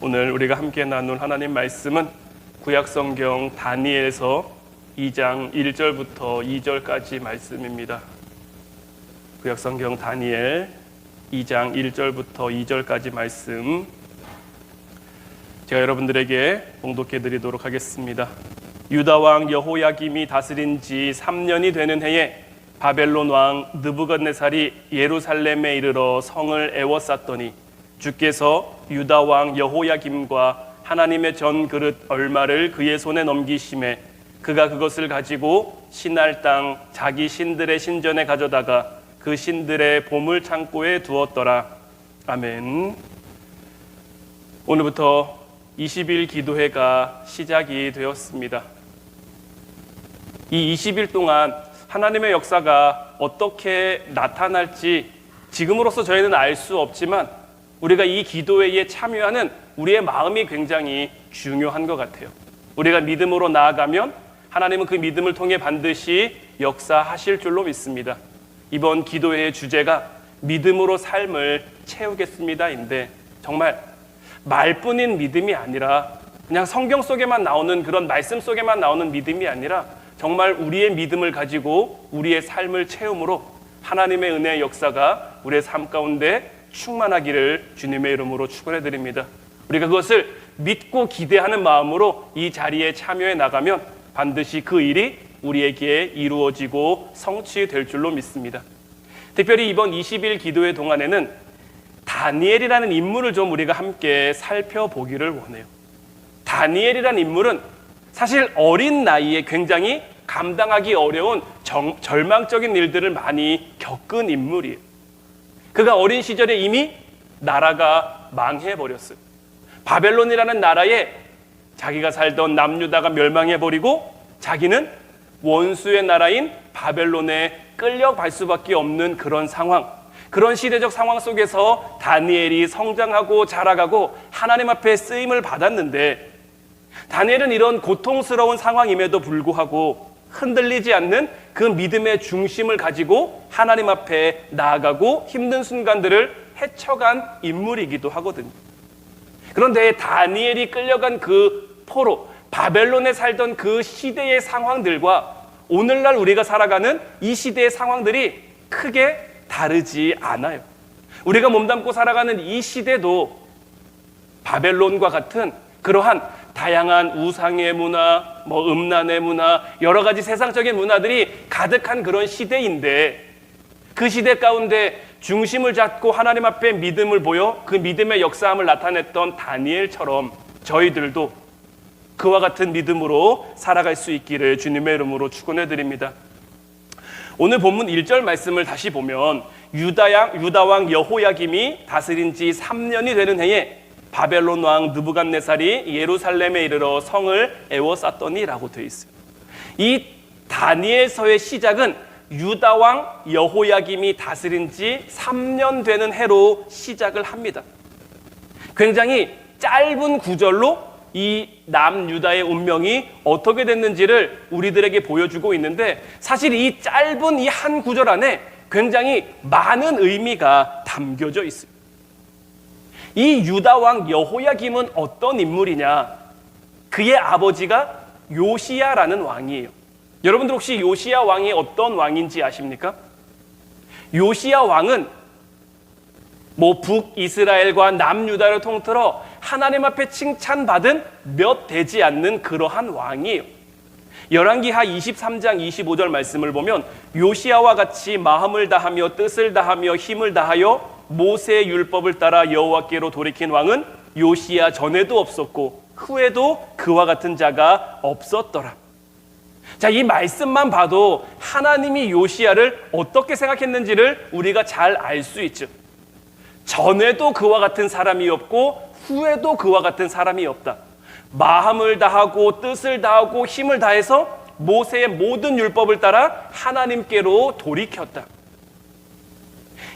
오늘 우리가 함께 나눌 하나님 말씀은 구약성경 다니엘서 2장 1절부터 2절까지 말씀입니다. 구약성경 다니엘 2장 1절부터 2절까지 말씀 제가 여러분들에게 봉독해 드리도록 하겠습니다. 유다 왕 여호야김이 다스린 지 3년이 되는 해에 바벨론 왕 느부갓네살이 예루살렘에 이르러 성을 에워쌌더니 주께서 유다 왕 여호야김과 하나님의 전 그릇 얼마를 그의 손에 넘기심에 그가 그것을 가지고 신할 땅 자기 신들의 신전에 가져다가 그 신들의 보물 창고에 두었더라. 아멘. 오늘부터 20일 기도회가 시작이 되었습니다. 이 20일 동안 하나님의 역사가 어떻게 나타날지 지금으로서 저희는 알 수 없지만 우리가 이 기도회에 참여하는 우리의 마음이 굉장히 중요한 것 같아요. 우리가 믿음으로 나아가면 하나님은 그 믿음을 통해 반드시 역사하실 줄로 믿습니다. 이번 기도회의 주제가 믿음으로 삶을 채우겠습니다인데 정말 말뿐인 믿음이 아니라 그냥 성경 속에만 나오는 그런 말씀 속에만 나오는 믿음이 아니라 정말 우리의 믿음을 가지고 우리의 삶을 채움으로 하나님의 은혜의 역사가 우리의 삶 가운데 충만하기를 주님의 이름으로 축원해 드립니다. 우리가 그것을 믿고 기대하는 마음으로 이 자리에 참여해 나가면 반드시 그 일이 우리에게 이루어지고 성취될 줄로 믿습니다. 특별히 이번 20일 기도회 동안에는 다니엘이라는 인물을 좀 우리가 함께 살펴보기를 원해요. 다니엘이라는 인물은 사실 어린 나이에 굉장히 감당하기 어려운 절망적인 일들을 많이 겪은 인물이에요. 그가 어린 시절에 이미 나라가 망해버렸어요. 바벨론이라는 나라에 자기가 살던 남유다가 멸망해버리고 자기는 원수의 나라인 바벨론에 끌려갈 수밖에 없는 그런 상황, 그런 시대적 상황 속에서 다니엘이 성장하고 자라가고 하나님 앞에 쓰임을 받았는데 다니엘은 이런 고통스러운 상황임에도 불구하고 흔들리지 않는 그 믿음의 중심을 가지고 하나님 앞에 나아가고 힘든 순간들을 헤쳐간 인물이기도 하거든요. 그런데 다니엘이 끌려간 그 포로 바벨론에 살던 그 시대의 상황들과 오늘날 우리가 살아가는 이 시대의 상황들이 크게 다르지 않아요. 우리가 몸담고 살아가는 이 시대도 바벨론과 같은 그러한 다양한 우상의 문화, 음란의 문화, 여러 가지 세상적인 문화들이 가득한 그런 시대인데 그 시대 가운데 중심을 잡고 하나님 앞에 믿음을 보여 그 믿음의 역사함을 나타냈던 다니엘처럼 저희들도 그와 같은 믿음으로 살아갈 수 있기를 주님의 이름으로 축원해 드립니다. 오늘 본문 1절 말씀을 다시 보면 유다 왕 여호야김이 다스린 지 3년이 되는 해에 바벨론 왕 느부갓네살이 예루살렘에 이르러 성을 에워쌌더니 라고 되어 있어요. 이 다니엘서의 시작은 유다 왕 여호야김이 다스린 지 3년 되는 해로 시작을 합니다. 굉장히 짧은 구절로 이 남유다의 운명이 어떻게 됐는지를 우리들에게 보여주고 있는데 사실 이 짧은 이 한 구절 안에 굉장히 많은 의미가 담겨져 있어요. 이 유다 왕 여호야김은 어떤 인물이냐? 그의 아버지가 요시야라는 왕이에요. 여러분들 혹시 요시야 왕이 어떤 왕인지 아십니까? 요시야 왕은 북이스라엘과 남유다를 통틀어 하나님 앞에 칭찬받은 몇 되지 않는 그러한 왕이에요. 열왕기하 23장 25절 말씀을 보면 요시야와 같이 마음을 다하며 뜻을 다하며 힘을 다하여 모세의 율법을 따라 여호와께로 돌이킨 왕은 요시야 전에도 없었고 후에도 그와 같은 자가 없었더라. 자, 이 말씀만 봐도 하나님이 요시야를 어떻게 생각했는지를 우리가 잘 알 수 있죠. 전에도 그와 같은 사람이 없고 후에도 그와 같은 사람이 없다. 마음을 다하고 뜻을 다하고 힘을 다해서 모세의 모든 율법을 따라 하나님께로 돌이켰다.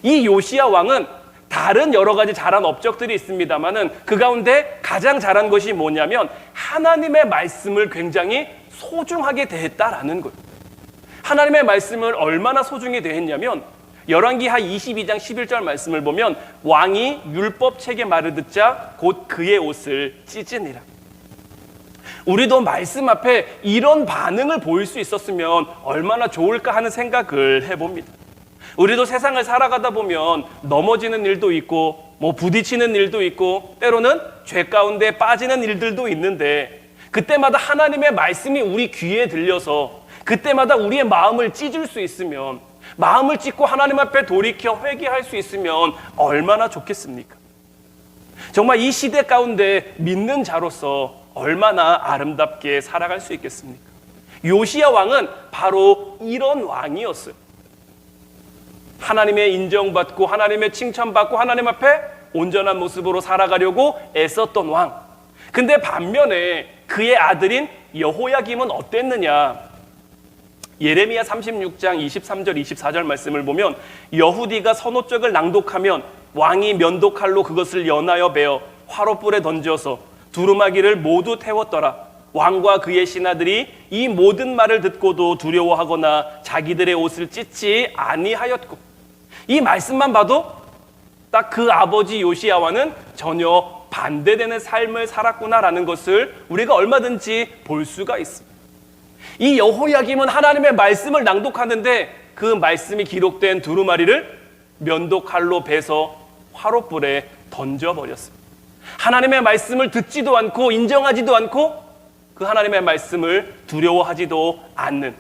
이 요시야 왕은 다른 여러 가지 잘한 업적들이 있습니다만은 그 가운데 가장 잘한 것이 뭐냐면 하나님의 말씀을 굉장히 소중하게 대했다라는 거예요. 하나님의 말씀을 얼마나 소중히 대했냐면 열왕기하 22장 11절 말씀을 보면 왕이 율법책의 말을 듣자 곧 그의 옷을 찢으니라. 우리도 말씀 앞에 이런 반응을 보일 수 있었으면 얼마나 좋을까 하는 생각을 해봅니다. 우리도 세상을 살아가다 보면 넘어지는 일도 있고 부딪히는 일도 있고 때로는 죄 가운데 빠지는 일들도 있는데 그때마다 하나님의 말씀이 우리 귀에 들려서 그때마다 우리의 마음을 찢을 수 있으면, 마음을 찢고 하나님 앞에 돌이켜 회개할 수 있으면 얼마나 좋겠습니까? 정말 이 시대 가운데 믿는 자로서 얼마나 아름답게 살아갈 수 있겠습니까? 요시야 왕은 바로 이런 왕이었어요. 하나님의 인정받고 하나님의 칭찬받고 하나님 앞에 온전한 모습으로 살아가려고 애썼던 왕. 근데 반면에 그의 아들인 여호야김은 어땠느냐? 예레미야 36장 23절 24절 말씀을 보면 여후디가 선호적을 낭독하면 왕이 면도칼로 그것을 연하여 베어 화롯불에 던져서 두루마기를 모두 태웠더라. 왕과 그의 신하들이 이 모든 말을 듣고도 두려워하거나 자기들의 옷을 찢지 아니하였고, 이 말씀만 봐도 딱 그 아버지 요시야와는 전혀 반대되는 삶을 살았구나라는 것을 우리가 얼마든지 볼 수가 있습니다. 이 여호야김은 하나님의 말씀을 낭독하는데 그 말씀이 기록된 두루마리를 면도칼로 베서 화롯불에 던져버렸습니다. 하나님의 말씀을 듣지도 않고 인정하지도 않고 그 하나님의 말씀을 두려워하지도 않는,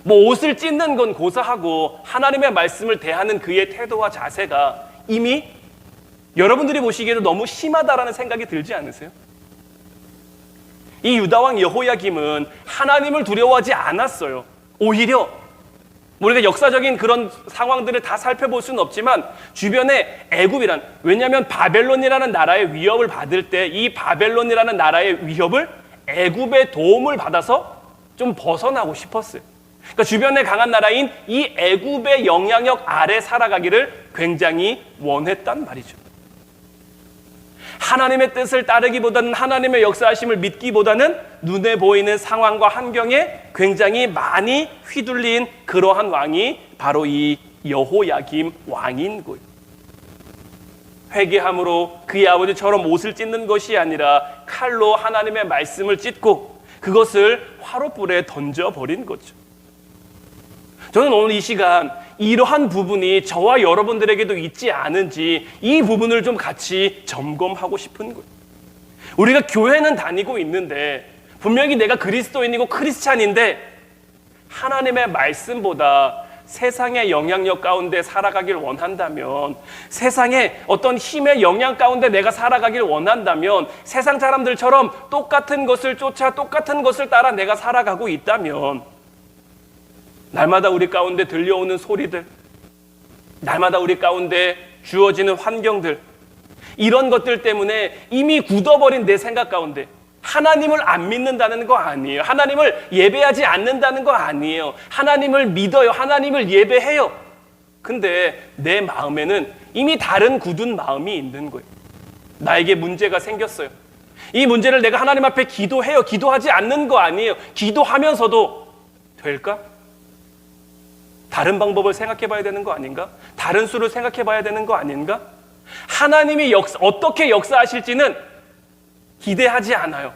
옷을 찢는 건 고사하고 하나님의 말씀을 대하는 그의 태도와 자세가 이미 여러분들이 보시기에도 너무 심하다라는 생각이 들지 않으세요? 이 유다왕 여호야김은 하나님을 두려워하지 않았어요. 오히려 우리가 역사적인 그런 상황들을 다 살펴볼 수는 없지만 주변에 애굽이란, 왜냐하면 바벨론이라는 나라의 위협을 받을 때 이 바벨론이라는 나라의 위협을 애굽의 도움을 받아서 좀 벗어나고 싶었어요. 그러니까 주변에 강한 나라인 이 애굽의 영향력 아래 살아가기를 굉장히 원했단 말이죠. 하나님의 뜻을 따르기보다는, 하나님의 역사하심을 믿기보다는 눈에 보이는 상황과 환경에 굉장히 많이 휘둘린 그러한 왕이 바로 이 여호야김 왕인 거예요. 회개함으로 그의 아버지처럼 옷을 찢는 것이 아니라 칼로 하나님의 말씀을 찢고 그것을 화롯불에 던져버린 거죠. 저는 오늘 이 시간 이러한 부분이 저와 여러분들에게도 있지 않은지 이 부분을 좀 같이 점검하고 싶은 거예요. 우리가 교회는 다니고 있는데 분명히 내가 그리스도인이고 크리스찬인데 하나님의 말씀보다 세상의 영향력 가운데 살아가길 원한다면, 세상의 어떤 힘의 영향 가운데 내가 살아가길 원한다면, 세상 사람들처럼 똑같은 것을 쫓아 똑같은 것을 따라 내가 살아가고 있다면 날마다 우리 가운데 들려오는 소리들, 날마다 우리 가운데 주어지는 환경들, 이런 것들 때문에 이미 굳어버린 내 생각 가운데 하나님을 안 믿는다는 거 아니에요. 하나님을 예배하지 않는다는 거 아니에요. 하나님을 믿어요. 하나님을 예배해요. 근데 내 마음에는 이미 다른 굳은 마음이 있는 거예요. 나에게 문제가 생겼어요. 이 문제를 내가 하나님 앞에 기도해요. 기도하지 않는 거 아니에요. 기도하면서도 될까? 다른 방법을 생각해 봐야 되는 거 아닌가? 다른 수를 생각해 봐야 되는 거 아닌가? 하나님이 어떻게 역사하실지는 기대하지 않아요.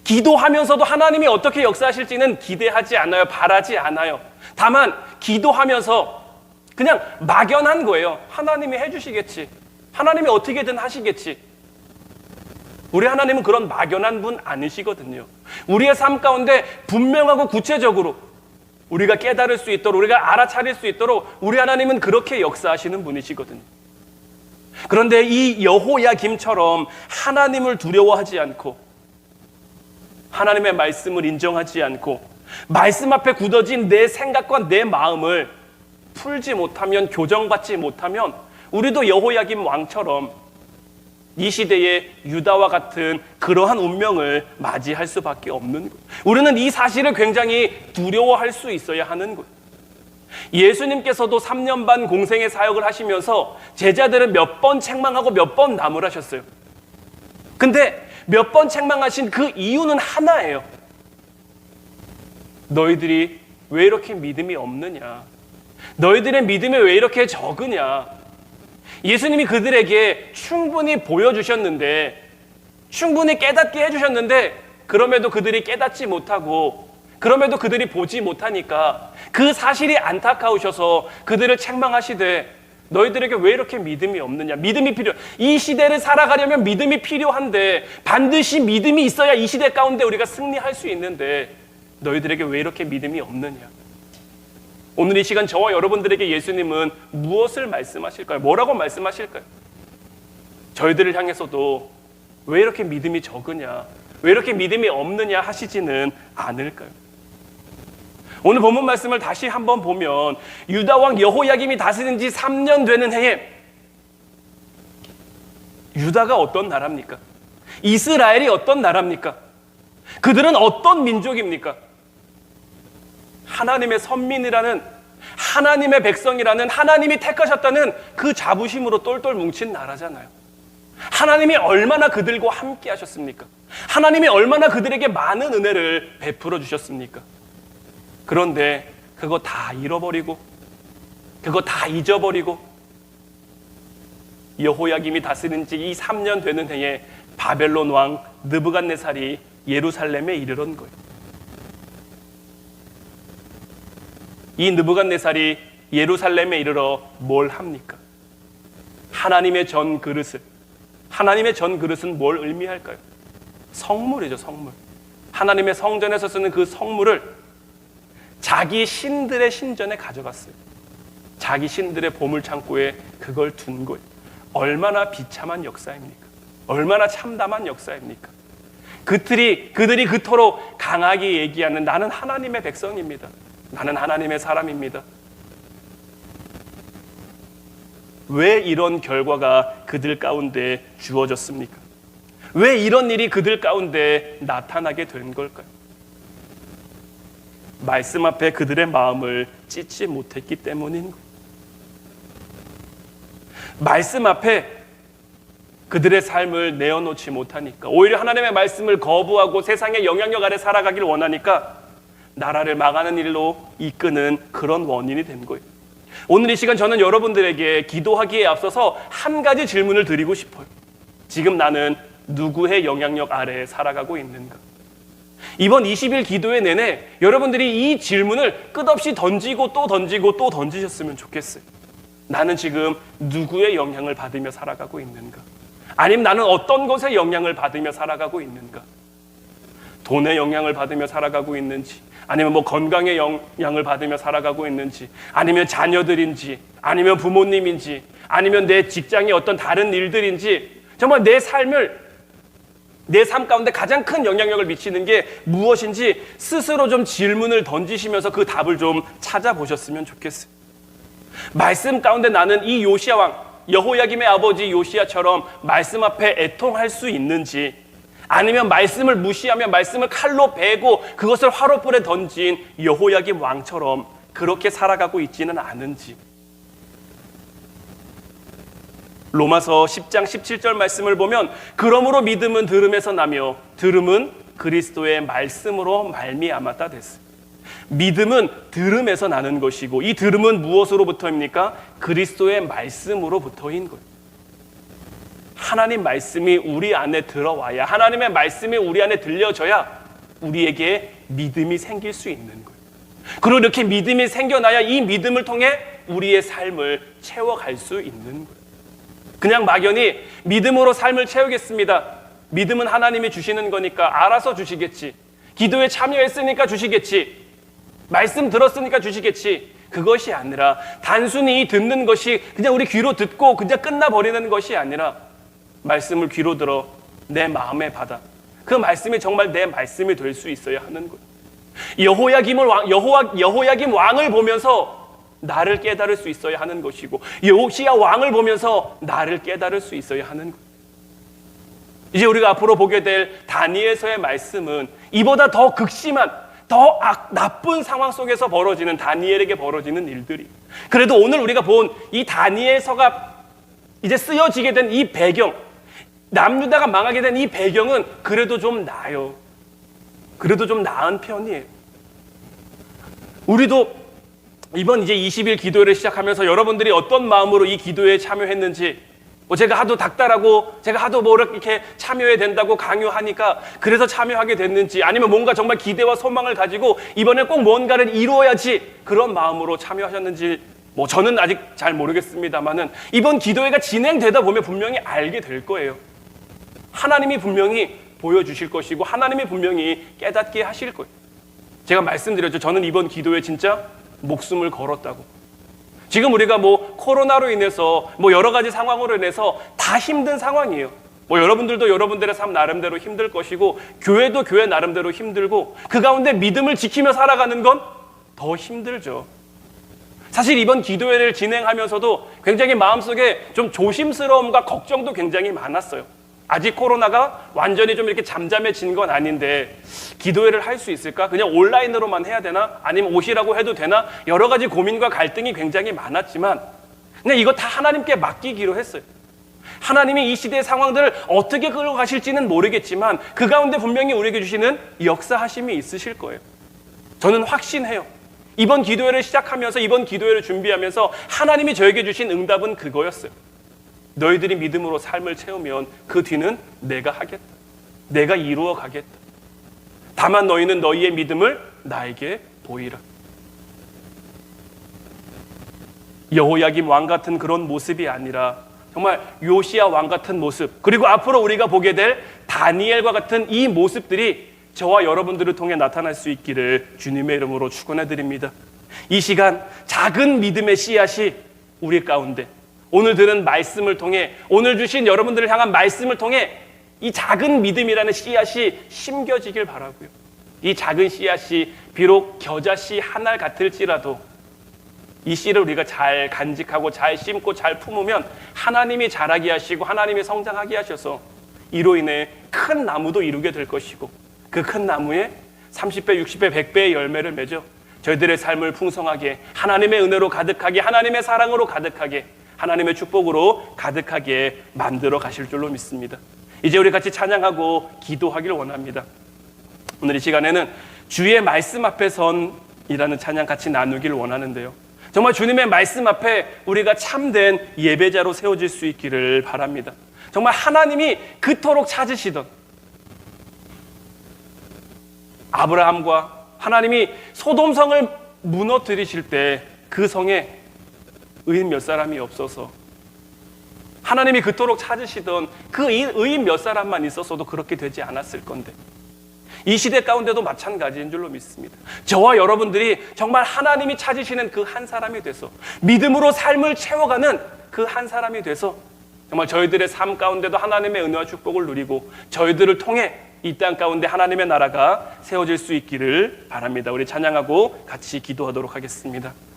기도하면서도 하나님이 어떻게 역사하실지는 기대하지 않아요. 바라지 않아요. 다만 기도하면서 그냥 막연한 거예요. 하나님이 해주시겠지. 하나님이 어떻게든 하시겠지. 우리 하나님은 그런 막연한 분 아니시거든요. 우리의 삶 가운데 분명하고 구체적으로 우리가 깨달을 수 있도록, 우리가 알아차릴 수 있도록 우리 하나님은 그렇게 역사하시는 분이시거든요. 그런데 이 여호야김처럼 하나님을 두려워하지 않고 하나님의 말씀을 인정하지 않고 말씀 앞에 굳어진 내 생각과 내 마음을 풀지 못하면, 교정받지 못하면 우리도 여호야김 왕처럼 이 시대의 유다와 같은 그러한 운명을 맞이할 수밖에 없는 거예요. 우리는 이 사실을 굉장히 두려워할 수 있어야 하는 거예요. 예수님께서도 3년 반 공생의 사역을 하시면서 제자들은 몇 번 책망하고 몇 번 나무라셨어요. 근데 몇 번 책망하신 그 이유는 하나예요. 너희들이 왜 이렇게 믿음이 없느냐? 너희들의 믿음이 왜 이렇게 적으냐? 예수님이 그들에게 충분히 보여주셨는데, 충분히 깨닫게 해주셨는데, 그럼에도 그들이 깨닫지 못하고, 그럼에도 그들이 보지 못하니까 그 사실이 안타까우셔서 그들을 책망하시되, 너희들에게 왜 이렇게 믿음이 없느냐? 믿음이 이 시대를 살아가려면 믿음이 필요한데, 반드시 믿음이 있어야 이 시대 가운데 우리가 승리할 수 있는데, 너희들에게 왜 이렇게 믿음이 없느냐? 오늘 이 시간 저와 여러분들에게 예수님은 무엇을 말씀하실까요? 뭐라고 말씀하실까요? 저희들을 향해서도 왜 이렇게 믿음이 적으냐? 왜 이렇게 믿음이 없느냐 하시지는 않을까요? 오늘 본문 말씀을 다시 한번 보면 유다 왕 여호야김이 다스린 지 3년 되는 해에 유다가 어떤 나라입니까? 이스라엘이 어떤 나라입니까? 그들은 어떤 민족입니까? 하나님의 선민이라는, 하나님의 백성이라는, 하나님이 택하셨다는 그 자부심으로 똘똘 뭉친 나라잖아요. 하나님이 얼마나 그들과 함께 하셨습니까? 하나님이 얼마나 그들에게 많은 은혜를 베풀어 주셨습니까? 그런데 그거 다 잃어버리고, 그거 다 잊어버리고, 여호야김이 다스린 지 이 3년 되는 해에 바벨론 왕 느부갓네살이 예루살렘에 이르는 거예요. 이 느부갓네살이 예루살렘에 이르러 뭘 합니까? 하나님의 전 그릇을, 하나님의 전 그릇은 뭘 의미할까요? 성물이죠, 성물. 하나님의 성전에서 쓰는 그 성물을 자기 신들의 신전에 가져갔어요. 자기 신들의 보물창고에 그걸 둔 거예요. 얼마나 비참한 역사입니까? 얼마나 참담한 역사입니까? 그들이 그토록 강하게 얘기하는 나는 하나님의 백성입니다. 나는 하나님의 사람입니다. 왜 이런 결과가 그들 가운데 주어졌습니까? 왜 이런 일이 그들 가운데 나타나게 된 걸까요? 말씀 앞에 그들의 마음을 찢지 못했기 때문인 거예요. 말씀 앞에 그들의 삶을 내어놓지 못하니까, 오히려 하나님의 말씀을 거부하고 세상의 영향력 아래 살아가길 원하니까 나라를 망하는 일로 이끄는 그런 원인이 된 거예요. 오늘 이 시간 저는 여러분들에게 기도하기에 앞서서 한 가지 질문을 드리고 싶어요. 지금 나는 누구의 영향력 아래에 살아가고 있는가? 이번 20일 기도회 내내 여러분들이 이 질문을 끝없이 던지고 또 던지고 또 던지셨으면 좋겠어요. 나는 지금 누구의 영향을 받으며 살아가고 있는가? 아니면 나는 어떤 것의 영향을 받으며 살아가고 있는가? 돈의 영향을 받으며 살아가고 있는지, 아니면 건강의 영향을 받으며 살아가고 있는지, 아니면 자녀들인지, 아니면 부모님인지, 아니면 내 직장의 어떤 다른 일들인지, 정말 내 삶 가운데 가장 큰 영향력을 미치는 게 무엇인지 스스로 좀 질문을 던지시면서 그 답을 좀 찾아보셨으면 좋겠어요. 말씀 가운데 나는 이 요시야 왕, 여호야김의 아버지 요시야처럼 말씀 앞에 애통할 수 있는지, 아니면 말씀을 무시하며 말씀을 칼로 베고 그것을 화롯불에 던진 여호야김 왕처럼 그렇게 살아가고 있지는 않은지. 로마서 10장 17절 말씀을 보면 그러므로 믿음은 들음에서 나며 들음은 그리스도의 말씀으로 말미암았다 됐어요. 믿음은 들음에서 나는 것이고, 이 들음은 무엇으로부터입니까? 그리스도의 말씀으로부터인 거예요. 하나님 말씀이 우리 안에 들어와야, 하나님의 말씀이 우리 안에 들려져야 우리에게 믿음이 생길 수 있는 거예요. 그리고 이렇게 믿음이 생겨나야 이 믿음을 통해 우리의 삶을 채워갈 수 있는 거예요. 그냥 막연히 믿음으로 삶을 채우겠습니다. 믿음은 하나님이 주시는 거니까 알아서 주시겠지. 기도에 참여했으니까 주시겠지. 말씀 들었으니까 주시겠지. 그것이 아니라 단순히 듣는 것이 그냥 우리 귀로 듣고 그냥 끝나버리는 것이 아니라 말씀을 귀로 들어 내 마음에 받아 그 말씀이 정말 내 말씀이 될 수 있어야 하는 거예요. 여호야김 왕을 보면서 나를 깨달을 수 있어야 하는 것이고, 요시야 왕을 보면서 나를 깨달을 수 있어야 하는 거예요. 이제 우리가 앞으로 보게 될 다니엘서의 말씀은 이보다 더 극심한, 더 나쁜 상황 속에서 벌어지는, 다니엘에게 벌어지는 일들이, 그래도 오늘 우리가 본 이 다니엘서가 이제 쓰여지게 된 이 배경, 남유다가 망하게 된 이 배경은 그래도 좀 나아요. 그래도 좀 나은 편이에요. 우리도 이번 이제 20일 기도회를 시작하면서 여러분들이 어떤 마음으로 이 기도회에 참여했는지, 제가 하도 닥달하고 제가 하도 뭐 이렇게 참여해야 된다고 강요하니까 그래서 참여하게 됐는지, 아니면 뭔가 정말 기대와 소망을 가지고 이번에 꼭 뭔가를 이루어야지 그런 마음으로 참여하셨는지 저는 아직 잘 모르겠습니다만은 이번 기도회가 진행되다 보면 분명히 알게 될 거예요. 하나님이 분명히 보여주실 것이고 하나님이 분명히 깨닫게 하실 거예요. 제가 말씀드렸죠. 저는 이번 기도회에 진짜 목숨을 걸었다고. 지금 우리가 코로나로 인해서 여러 가지 상황으로 인해서 다 힘든 상황이에요. 여러분들도 여러분들의 삶 나름대로 힘들 것이고, 교회도 교회 나름대로 힘들고, 그 가운데 믿음을 지키며 살아가는 건 더 힘들죠. 사실 이번 기도회를 진행하면서도 굉장히 마음속에 좀 조심스러움과 걱정도 굉장히 많았어요. 아직 코로나가 완전히 좀 이렇게 잠잠해진 건 아닌데 기도회를 할 수 있을까? 그냥 온라인으로만 해야 되나? 아니면 오시라고 해도 되나? 여러 가지 고민과 갈등이 굉장히 많았지만 그냥 이거 다 하나님께 맡기기로 했어요. 하나님이 이 시대의 상황들을 어떻게 끌고 가실지는 모르겠지만 그 가운데 분명히 우리에게 주시는 역사하심이 있으실 거예요. 저는 확신해요. 이번 기도회를 시작하면서, 이번 기도회를 준비하면서 하나님이 저에게 주신 응답은 그거였어요. 너희들이 믿음으로 삶을 채우면 그 뒤는 내가 하겠다. 내가 이루어 가겠다. 다만 너희는 너희의 믿음을 나에게 보이라. 여호야김 왕 같은 그런 모습이 아니라 정말 요시야 왕 같은 모습, 그리고 앞으로 우리가 보게 될 다니엘과 같은 이 모습들이 저와 여러분들을 통해 나타날 수 있기를 주님의 이름으로 축원해 드립니다. 이 시간 작은 믿음의 씨앗이 우리 가운데, 오늘 들은 말씀을 통해, 오늘 주신 여러분들을 향한 말씀을 통해 이 작은 믿음이라는 씨앗이 심겨지길 바라고요. 이 작은 씨앗이 비록 겨자씨 한 알 같을지라도 이 씨를 우리가 잘 간직하고 잘 심고 잘 품으면 하나님이 자라게 하시고 하나님이 성장하게 하셔서 이로 인해 큰 나무도 이루게 될 것이고, 그 큰 나무에 30배, 60배, 100배의 열매를 맺어 저희들의 삶을 풍성하게, 하나님의 은혜로 가득하게, 하나님의 사랑으로 가득하게, 하나님의 축복으로 가득하게 만들어 가실 줄로 믿습니다. 이제 우리 같이 찬양하고 기도하기를 원합니다. 오늘 이 시간에는 주의 말씀 앞에 선이라는 찬양 같이 나누기를 원하는데요. 정말 주님의 말씀 앞에 우리가 참된 예배자로 세워질 수 있기를 바랍니다. 정말 하나님이 그토록 찾으시던 아브라함과 하나님이 소돔성을 무너뜨리실 때 그 성에 의인 몇 사람이 없어서, 하나님이 그토록 찾으시던 그 의인 몇 사람만 있었어도 그렇게 되지 않았을 건데, 이 시대 가운데도 마찬가지인 줄로 믿습니다. 저와 여러분들이 정말 하나님이 찾으시는 그 한 사람이 돼서, 믿음으로 삶을 채워가는 그 한 사람이 돼서 정말 저희들의 삶 가운데도 하나님의 은혜와 축복을 누리고 저희들을 통해 이 땅 가운데 하나님의 나라가 세워질 수 있기를 바랍니다. 우리 찬양하고 같이 기도하도록 하겠습니다.